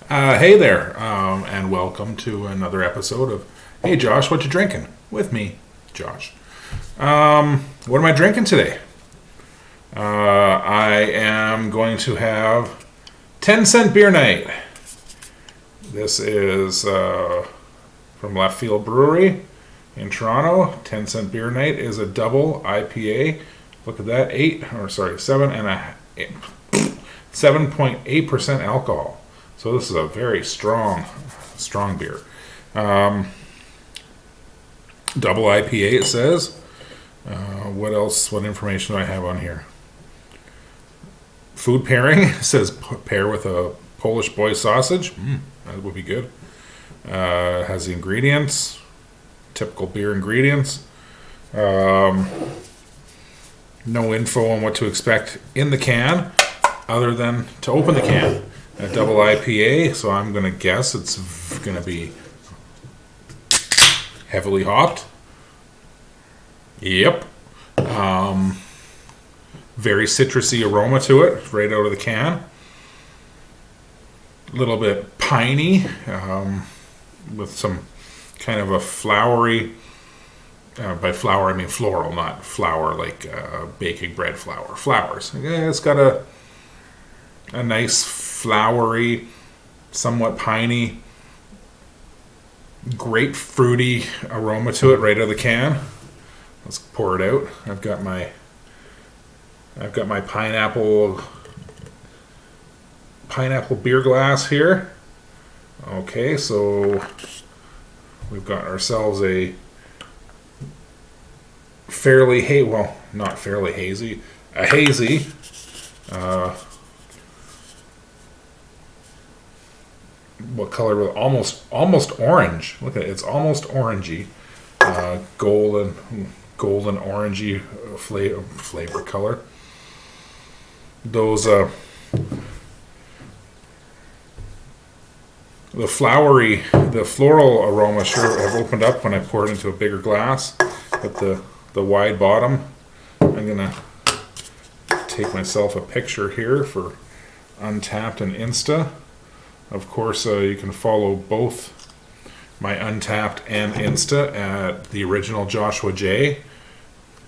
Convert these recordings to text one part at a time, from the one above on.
Hey there, and welcome to another episode of Hey Josh, what you drinking? With me, Josh. What am I drinking today? I am going to have 10-cent beer night. This is from Feild Brewery in Toronto. 10-cent beer night is a double IPA. Look at that, 7.8% alcohol. So this is a very strong beer. Double IPA, it says. What else? What information do I have on here? Food pairing. It says pair with a Polish boy sausage. That would be good. Has the ingredients. Typical beer ingredients. No info on what to expect in the can other than to open the can. A double IPA, so I'm going to guess it's going to be heavily hopped. Yep. Very citrusy aroma to it, right out of the can. A little bit piney, with some kind of a flowery, by flower I mean floral, not flour like baking bread flour. Flowers. Yeah, it's got a nice flowery, somewhat piney, grapefruity aroma to it right out of the can. Let's pour it out. I've got my pineapple beer glass here. Okay, so we've got ourselves a not fairly hazy, a hazy. What color? Almost orange. Look at it. It's almost orangey, golden orangey flavor color. Those the floral aroma sure have opened up when I poured into a bigger glass. But the wide bottom. I'm gonna take myself a picture here for Untapped and Insta. Of course, you can follow both my Untapped and Insta at the original Joshua J.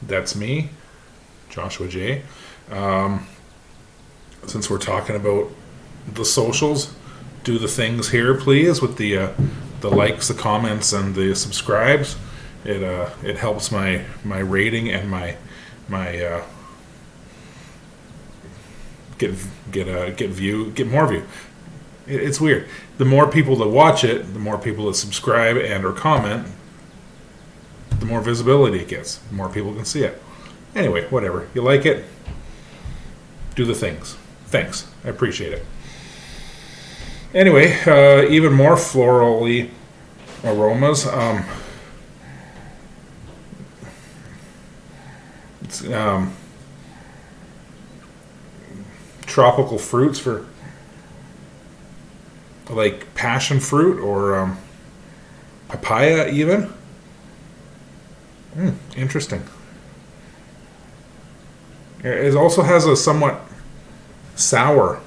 That's me, Joshua J. Since we're talking about the socials, do the things here, please, with the likes, the comments, and the subscribes. It helps my rating and my get more view. It's weird. The more people that watch it, the more people that subscribe and or comment, the more visibility it gets. The more people can see it. Anyway, whatever. You like it? Do the things. Thanks. I appreciate it. Anyway, even more florally aromas. It's tropical fruits for like passion fruit or papaya even. Interesting. It also has a somewhat sour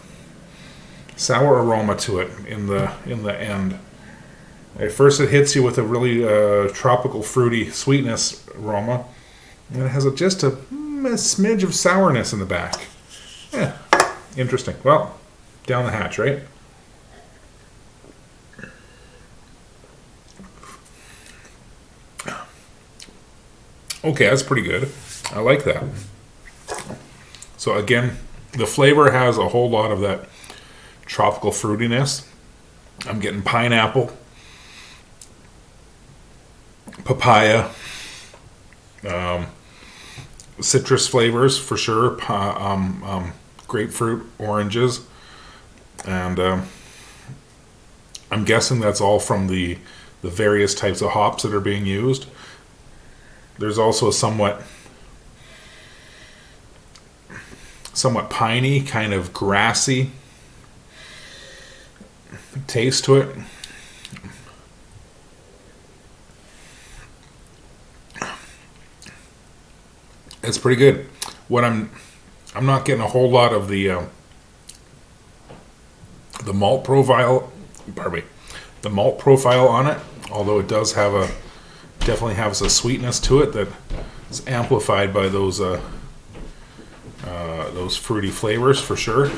aroma to it in the end. At first it hits you with a really tropical fruity sweetness aroma, and it has just a smidge of sourness in the back. Yeah, interesting. Well, down the hatch, right? Okay, that's pretty good. I like that. So again, the flavor has a whole lot of that tropical fruitiness. I'm getting pineapple, papaya, citrus flavors for sure, grapefruit, oranges, and I'm guessing that's all from the various types of hops that are being used. There's also a somewhat piney, kind of grassy taste to it. It's pretty good. What I'm not getting a whole lot of the malt profile pardon me, the malt profile on it, although it does have definitely has a sweetness to it that is amplified by those fruity flavors for sure.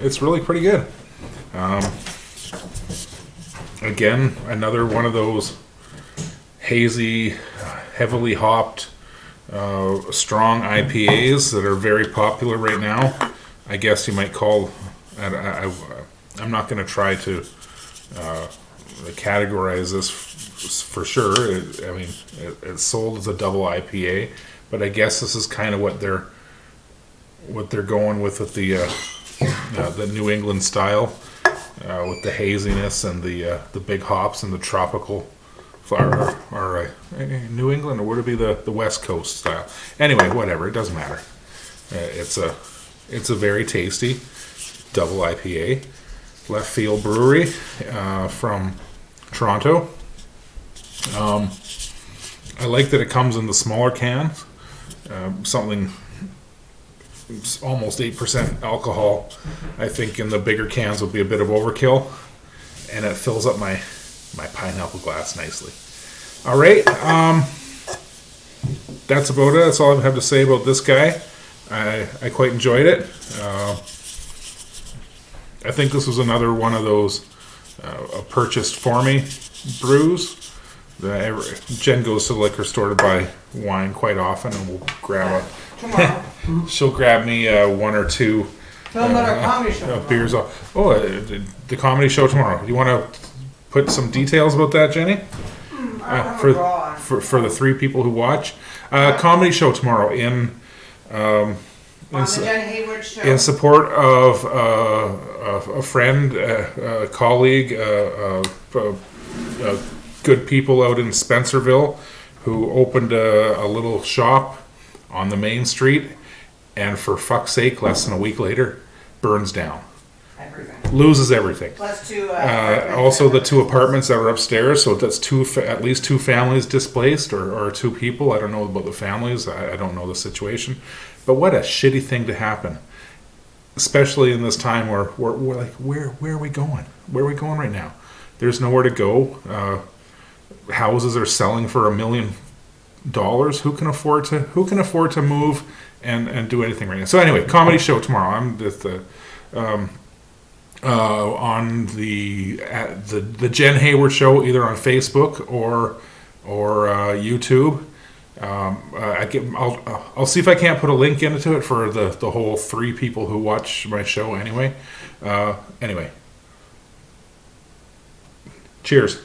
It's really pretty good. Again, another one of those hazy, heavily hopped, strong IPAs that are very popular right now. I guess you might call. I'm not going to try to categorize this for sure. It's sold as a double IPA, but I guess this is kind of what they're going with the New England style, with the haziness and the big hops and the tropical flower, or New England, or would it be the West Coast style? Anyway, whatever, it doesn't matter. It's a very tasty double IPA. Feild Brewery from Toronto. I like that it comes in the smaller cans. Something almost 8% alcohol. I think in the bigger cans will be a bit of overkill, and it fills up my pineapple glass nicely. All right, that's about it. That's all I have to say about this guy. I quite enjoyed it. I think this was another one of those purchased for me brews. Jen goes to the liquor store to buy wine quite often, and we'll grab she'll grab me one or two beers. The comedy show tomorrow. Do you want to put some details about that, Jenny? For the three people who watch, comedy show tomorrow in support of a friend, a colleague, good people out in Spencerville who opened a little shop on the main street, and for fuck's sake, less than a week later, burns down. Loses everything. Plus two. Also, the two apartments that are upstairs, so that's at least two families displaced, or two people. I don't know about the families. I don't know the situation. But what a shitty thing to happen, especially in this time where we're like, where are we going? Where are we going right now? There's nowhere to go. Houses are selling for $1 million. Who can afford to move and do anything right now? So anyway, comedy show tomorrow. I'm just on the Jen Hayward show, either on Facebook or YouTube. I'll see if I can't put a link into it for the whole three people who watch my show anyway. Anyway, cheers.